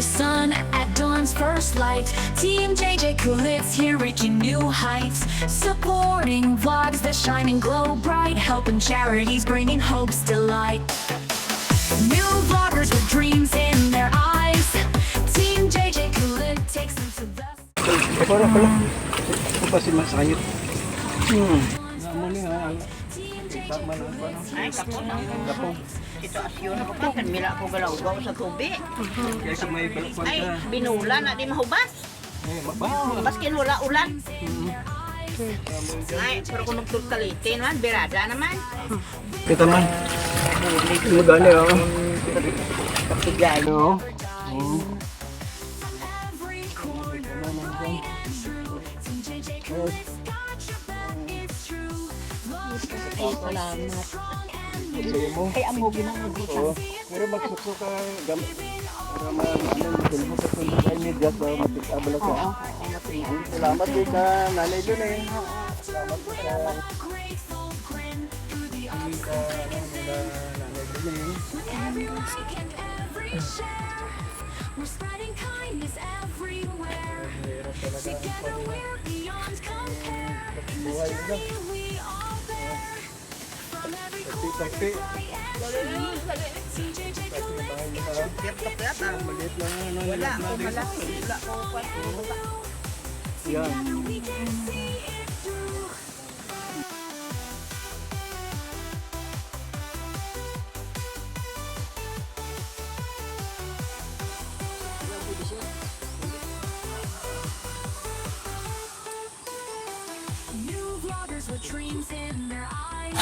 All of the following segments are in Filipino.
the sun at dawn's first light. Team JJ Kulitz here reaching new heights. Supporting vlogs that shine and glow bright. Helping charities, bringing hope's delight. New vloggers with dreams in their eyes. Team JJ Kulitz takes them to the... Pala. Ito pa si Masayit. Naman niya. Tama na ba? Ay, kapon. Sitwasyon ako po, kan mila ako galawgaw sa tubig. Kaya sa may balakwan Ay, ka. binula na di mahubas. Mabaho. Baskin wala ulan. Ay, pero kung nagtutalitin man, birada naman. Kita man. Magani ako. Kapigay. Oo. Salamat. Mo. Kaya mo ginagawa. Oo. Pero magsukso ka gamit. Para maano mo sa social media sa matikabala ka. Salamat din ka nanay doon eh. Salamat din ka. We're spreading kindness everywhere. Together we're beyond compare. In this journey we are there. From every corner of CJJ Kulitz. Piyat ah. Maliit lang ano. Wala ko malaki. Wala ko kwento. Yan. Together we can see it through. New vloggers with dreams in their eyes.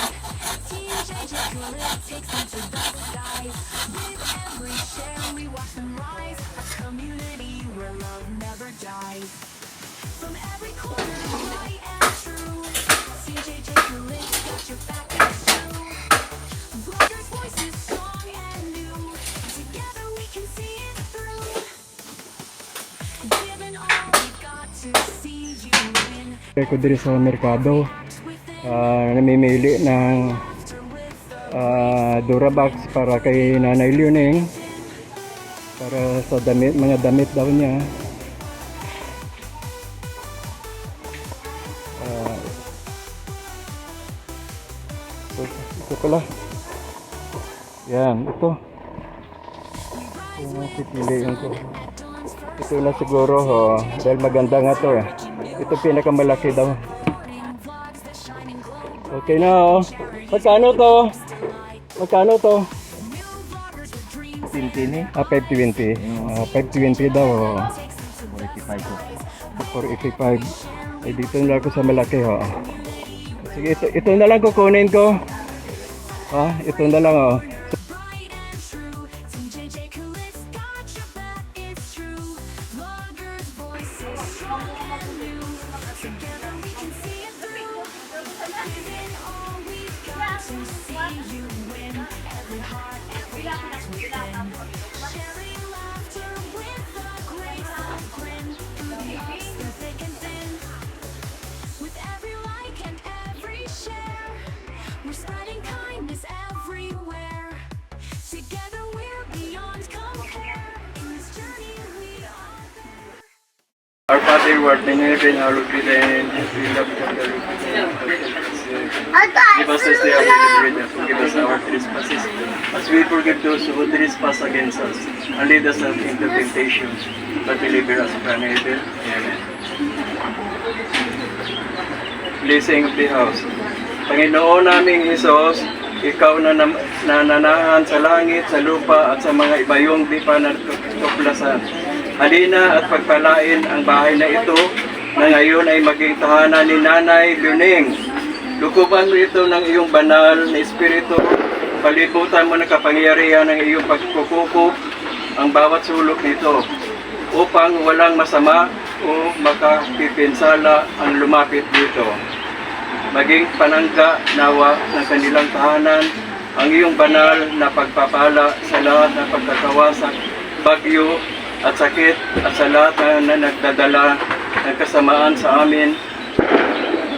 Team JJ Kulitz takes them to the skies. With every share we watch them rise. A community where love never dies. From every corner, right and true. CJJ Kulitz got your back, that's true. Vloggers' voices strong and new. Together we can see it through. Given all we got to see you win. Ko diri sa merkado. Namimili ng Durabox para kay Nanay Leoning. Para sa damit, mga damit daw niya. Ito pala. Yan, ito. Yung pipiliin ko. Ito na siguro, dahil maganda nga to eh. Ito pinakamalaki daw. Okay na Magkano to? Magkano to? 20 Ah, 520. 520 daw. 45 ko. 485. Eh, dito na ako sa malaki ho. Sige, ito na lang kukunin ko. Ito na lang Bright and true, CJJ Kulitz got your back, it's true. Vloggers' voices strong and new. Together we can see it through. Giving all we've got to see you win. Every heart, every heart within. Sharing laughter with a graceful grin. Through the ups, through thick and thin. With every like and every share, we're spreading kindness everywhere. Together we're beyond compare. In this journey we are there. Our Father who art in heaven, hallowed be thy name. We love you, give us this day our daily bread, and forgive us our trespasses, as we forgive those who trespass against us. And lead us not into temptation, but deliver us from evil. Amen. Blessing of the house. Panginoon naming Hesus, ikaw na nananahan sa langit, sa lupa, at sa mga ibayong di pa natuklasan. Halina at pagpalain ang bahay na ito na ngayon ay maging tahanan ni Nanay Leoning. Lukuban mo ito ng iyong banal na espiritu. Palibutan mo ng kapangyarihan ng iyong pagkukukup ang bawat sulok nito upang walang masama o makapipinsala ang lumapit dito. Maging panangga nawa ng kanilang tahanan ang iyong banal na pagpapala sa lahat ng pagkakawasak, bagyo at sakit at sa lahat na nagdadala ng kasamaan sa amin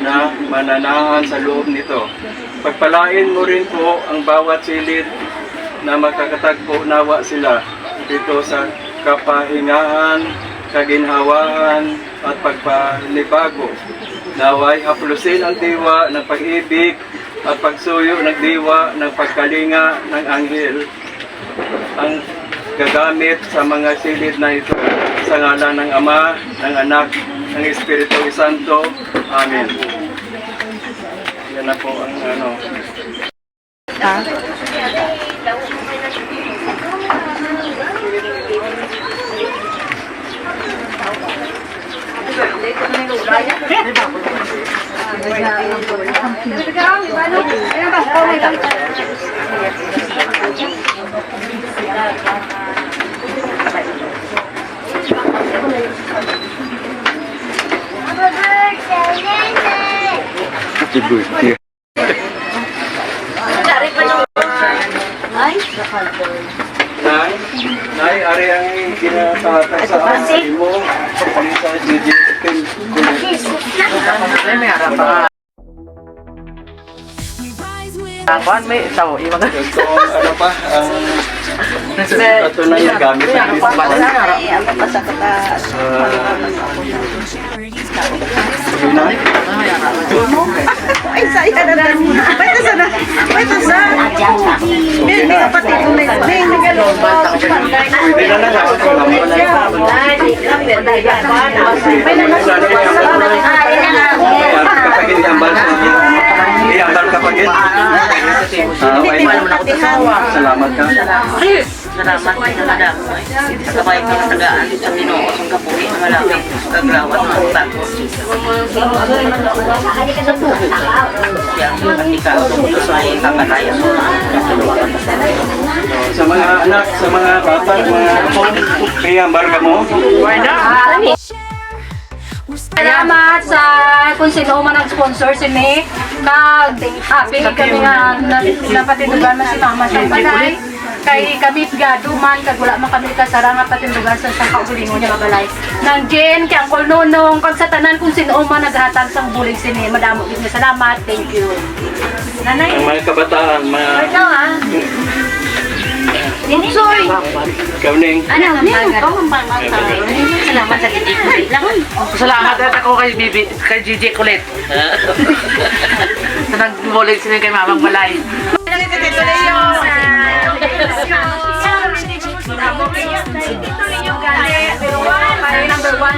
na mananahan sa loob nito. Pagpalain mo rin po ang bawat silid na magkakatagpo nawa sila dito sa kapahingahan, kaginhawaan, at pagpanibago. Naway haplusin ang diwa ng pag-ibig at pagsuyo ng diwa ng pagkalinga ng anghel ang gagamit sa mga silid na ito sa ngalan ng Ama, ng Anak, ng Espiritu Santo. Amen. Yan na po ang ano. Happy birthday. Nay, ari ang ginatata sa amin mo. Sa digital. We rise with Kapan may tao, iwan ka. Ito ano pa, ang ito na yung gamit natin sa Nay. Ay, saya na lang. Pwede sana. Pwede sana. Hindi kapatid ko na. Hindi nagaloba. Pwede na lang ako kung naman na i-ambal ka pagin. Salamat ka. Salamat kay talaga. Sabay ko na tagaan sa Ginoo ang kapuhi ng malapit kagrawat ng utak. Yang ketika saya kakakaya Sa mga anak, sa mga bata, mga apo, i-ambal ka mo. Salamat sa kung sino man ang sponsor si May. Happy kami nga napatidugan man si Mama sa balay. Kay kami gaduman, kag wala man kami kasara nga patindugan sa kaulingon niya balay. Nang Jen, kay Uncle Nonong, kag sa tanan kung sino man naghatag sang bulig si May. Madamo gid nga salamat. Thank you. Nanay. Ang mga kabataan, mga Ikaw ah. Soy. kauning. Ano? Salamat sa titik ko lang. Salamat at ako kay Bibi, kay Gigi Kulit. Sa nagbulig sila kay Mamang Balay. Number 1.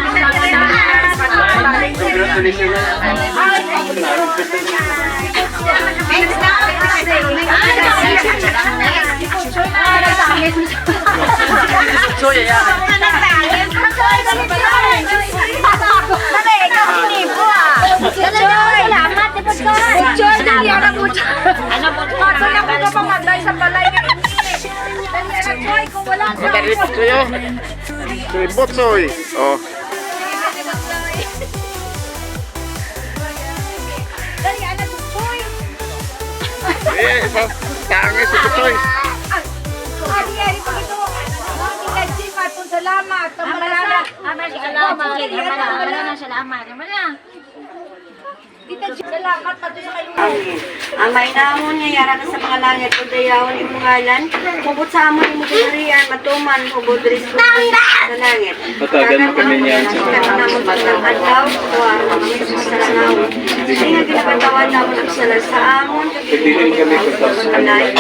So, yaya. Ribot soy. Oh. Tangis si Putoy. Salamat. Salamat pati sa kayo. Ang may namon niya yara ka sa mga langit o dayawan imong ngalan. Mubot sa amon imong kinarian, matuman, mubot ris ko sa langit. Patagan mo kami niyan sa Namon ng adlaw, tuwar na kami sa salanaw. Hindi nga ginabantawan namon ang sala sa amon. Pagdilim kami pagkasunod.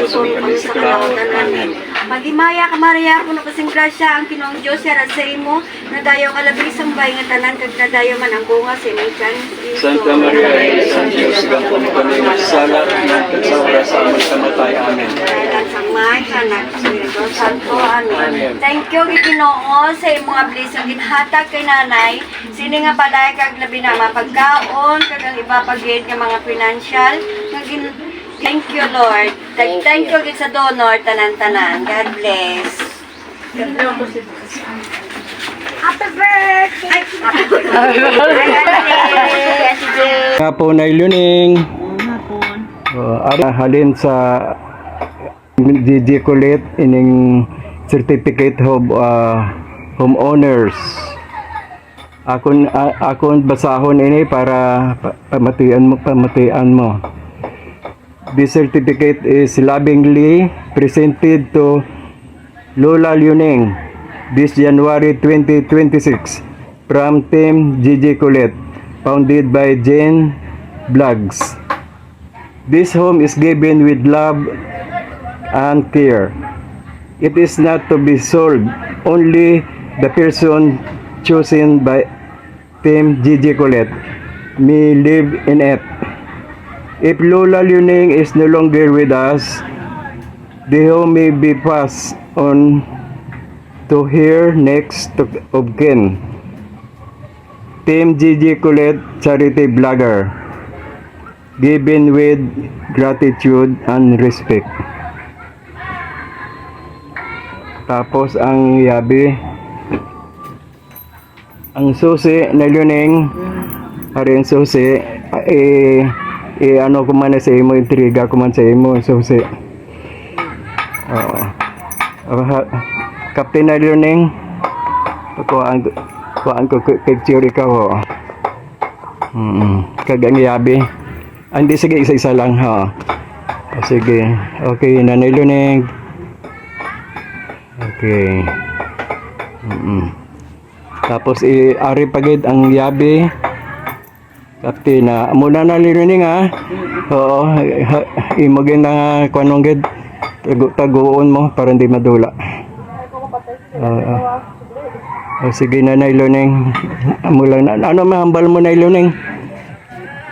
Lusong kami sa kalawatan namin. Magimaya ka Maria, puno kasing grasya ang Kinoong Diyos yara sa imo. Nadayaw ka labis ang bay nga tanan kag nadayaw man ang bunga sa imong tiyan. Santa Maria, San Diyos, gapon kami masala at sa oras sa aming kamatay. Amen. Santo, amen. Thank you, Ginoo, sa mga blessing ginhatag kay nanay. Sini nga balay kag labi na mapagkaon, kag ang iba pagid nga mga financial. Thank you, Lord. Thank you gid sa donor, tanan-tanan. God bless. Happy birthday! Happy birthday! Nga po na iluning. Halin sa Gigi Kulit ining certificate of homeowners. Akon basahon ini para pamatian mo. This certificate is lovingly presented to Lola Luning this January 2026 from Team Gigi Colette, founded by Jane Vlogs. This home is given with love and care. It is not to be sold. Only the person chosen by Team Gigi Colette may live in it. If Lola Luning is no longer with us, the home may be passed on to her next of kin. Team Gigi Colette Charity Vlogger, given with gratitude and respect. Tapos ang yabi, ang susi na luning, arin susi, ano ko man sa imo, intriga ko man sa imo, susi. Oo. Captain na luning, kuhaan ko picture ikaw, kagang yabi. Hindi, sige, isa-isa lang, ha. O, sige, okay, nanay luning. Okay. Tapos ari pagid ang yabi. Kapti na muna na liruning, ha. Oo, imogin na kanong gid taguon mo para hindi madula. Sige na nailuning. Mula na ano mahambal mo nailuning?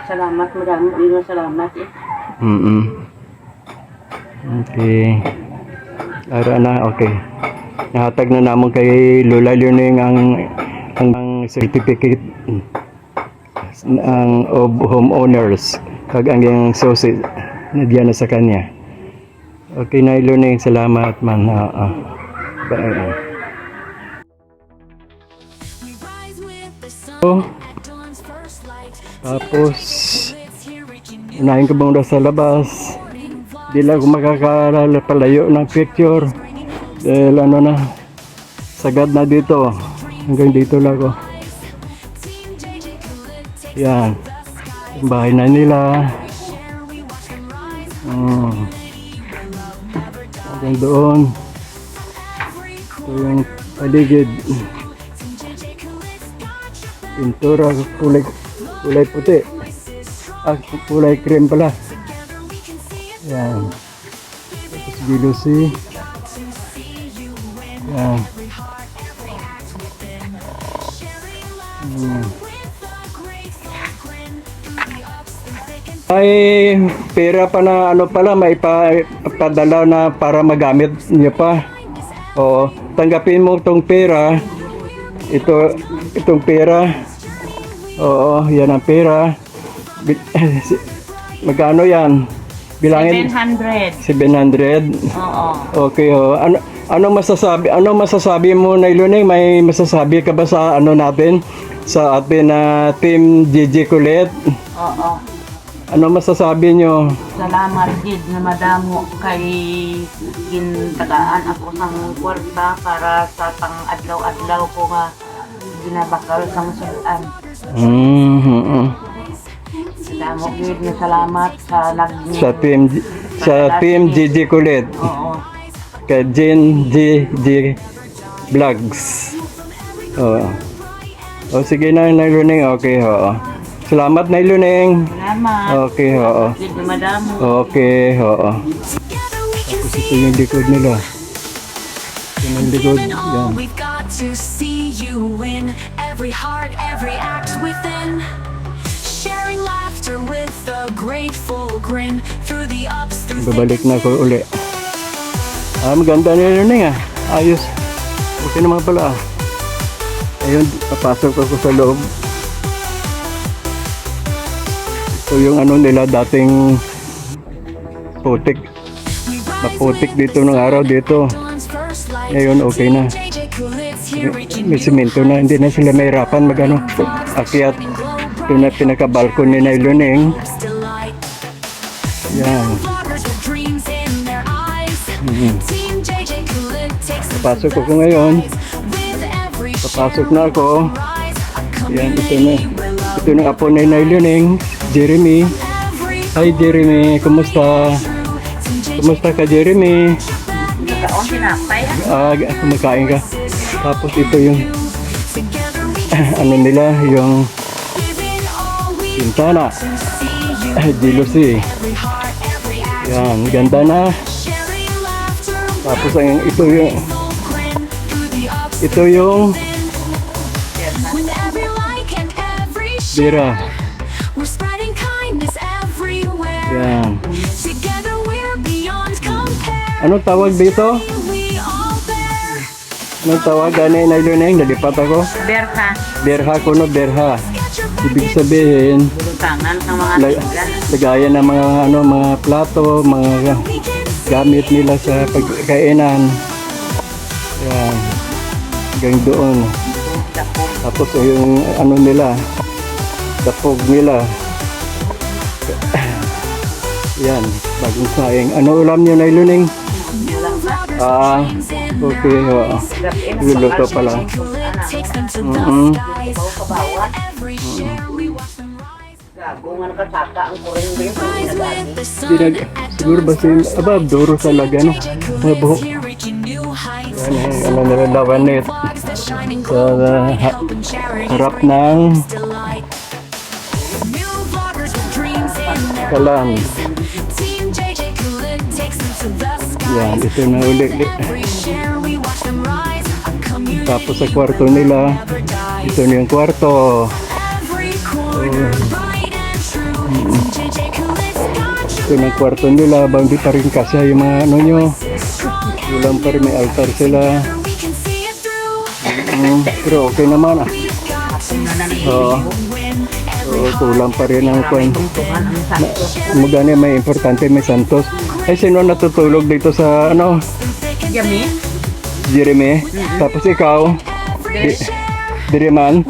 Salamat, maraming salamat. Okay. Ara na, okay. Nahatag na namon kay Lola Luning ang certificate of homeowners. Kag ang yung susi na sa kanya. Okay na Luning, salamat man. We rise with the sun. Oh, Dawn's first light. tapos Let's hear it, you know. unahin ko muna sa labas. Di lang ako makakapalayo ng picture. Dahil ano na, sagad na dito. Hanggang dito lang ako. Team JJ Colette takes Yan. Yung bahay na nila. care. We watch them rise. Hanggang doon. Ito yung paligid. Team JJ Colette's got your Pintura, kulay puti. Kulay cream pala. together. We can see it. Yan. Tapos gilusi. Yan. Ay, pera pa na ano pala, may padala na para magamit niyo pa. Oo, tanggapin mo tong pera. Itong pera. Oo, yan ang pera. Magkano yan? Bilangin 700. 700. Oo. Okay, ano masasabi mo na Luning? May masasabi ka ba sa ano natin? Sa atin na Team Gigi Colette? Oo. Ano masasabi nyo? Salamat gid na madamo kay gintagaan ako ng kwarta para sa pang-adlaw-adlaw ko nga ginabakal sa masudan. Damo gid na salamat sa Sa Team Gigi Colette. Oo. Kay Jane Gigi Vlogs. Oo. O sige na Luning. Okay, oo. Salamat na Luning. Salamat. Okay, oo. Gid na madamo. Okay, oo. Together we can Tapos see ito yung likod nila. Ito yung likod. Given all Yan. we've got to see you win every heart, every act within. Sharing laughter with a grateful grin through the ups, through Babalik thick na and ako uli. Maganda na Luning, ayos. Okay naman pala. Ayun, papasok ako sa loob. Ito yung ano nila dating putik. Maputik dito ng araw dito. Ngayon okay na. May simento na, hindi na sila mahirapan magano akyat. Ito na pinaka-balcony na Luning. Yan. Papasok ako ngayon. Papasok na ako. Yan, ito na. Ito na apo na Luning. Jeremy. Hi Jeremy, kumusta? Kumusta ka Jeremy? Kaon tinapay. Kumakain ka? Tapos ito yung Together we can ano nila, yung giving all we bintana. to see you. Jealousy. Every heart, every act, Yan, ganda na. sharing laughter. Tapos ang ito yung Full grin through the ups ito yung with every like and every bira. we're spreading kindness everywhere. Yan. Together we're beyond compare. Anong tawag dito? We all bear. Anong tawag? Ganay na iluneng, nalipat ako. Berha, Berha ko no, berha. Get your Ibig sabihin, bulutangan ng mga lag- tigan. lagayan ng mga ano, mga plato, mga we can gamit nila sa pagkainan. Yan. Hanggang doon. Tapos yung ano nila, dapog nila. Yan, bagong saing. Ano ulam nyo na iluning? Ah, okay. Oo. Luluto pa lang. takes them to the Mm-mm. skies. With every share we watch them rise. Gabungan kasaka ang kuring Rise with the sun. Dinag, siguro ba si duro talaga, no? Mga buhok. Here reaching new heights. Ano nila lawanit. Flags that shine and Sa glow. Help and charity harap bring ng delight. New vloggers with dreams in their kalan. eyes. Team JJ Khalid takes them to the Yan, skies. ito na uli. Every share we watch them rise. A community Tapos sa kwarto nila, never dies. ito na yung kwarto. Every corner bright and true. Team JJ Khalid's got Ito you na yung kwarto nila, bang di pa rin kasya yung mga ano nyo. strong and Kulang pa rin, may altar sila. we can see it through. Pero okay naman ah. We've got to see Oo. you win. Oo, kulang pa rin ang kwan. tungtungan ang santos. Magani may importante, may santos. Ay, sino natutulog dito sa ano? Yami, Jeremy? Tapos ikaw? Diriman?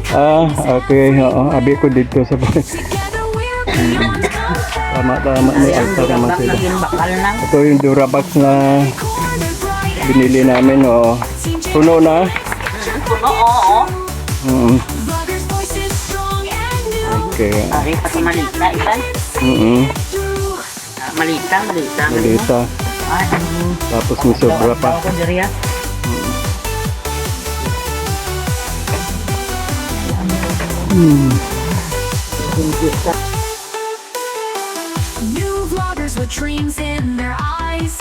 Ah, okay. Oo, abi ko dito sa Together we're beyond compare. tama, may altar naman bak sila. naging bakal na. Ito yung Durabox na Corner bright and binili namin. Oo. Team JJ Puno na. Puno, oo. vloggers' voices strong and new. Okay. Ari, pati malita, iban. Through Malita. Malita. Ay, Tapos may sobra pa. ako diri ah. new vloggers with dreams in their eyes.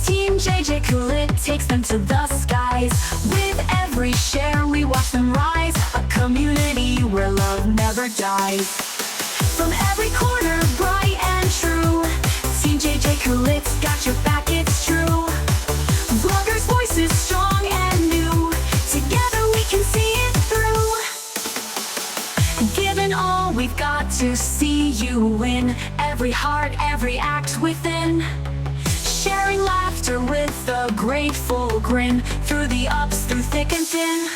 Team JJ Khalid takes them to the skies. With every share, we watch them rise. A community where love never dies. From every corner, bright and true. Team JJ Khalid's got your back, it's true. Vloggers' voices strong and new. Together we can see it through. Given all we've got to see you win. Every heart, every act within. Sharing laughter with a grateful grin. Through the ups, through thick and thin.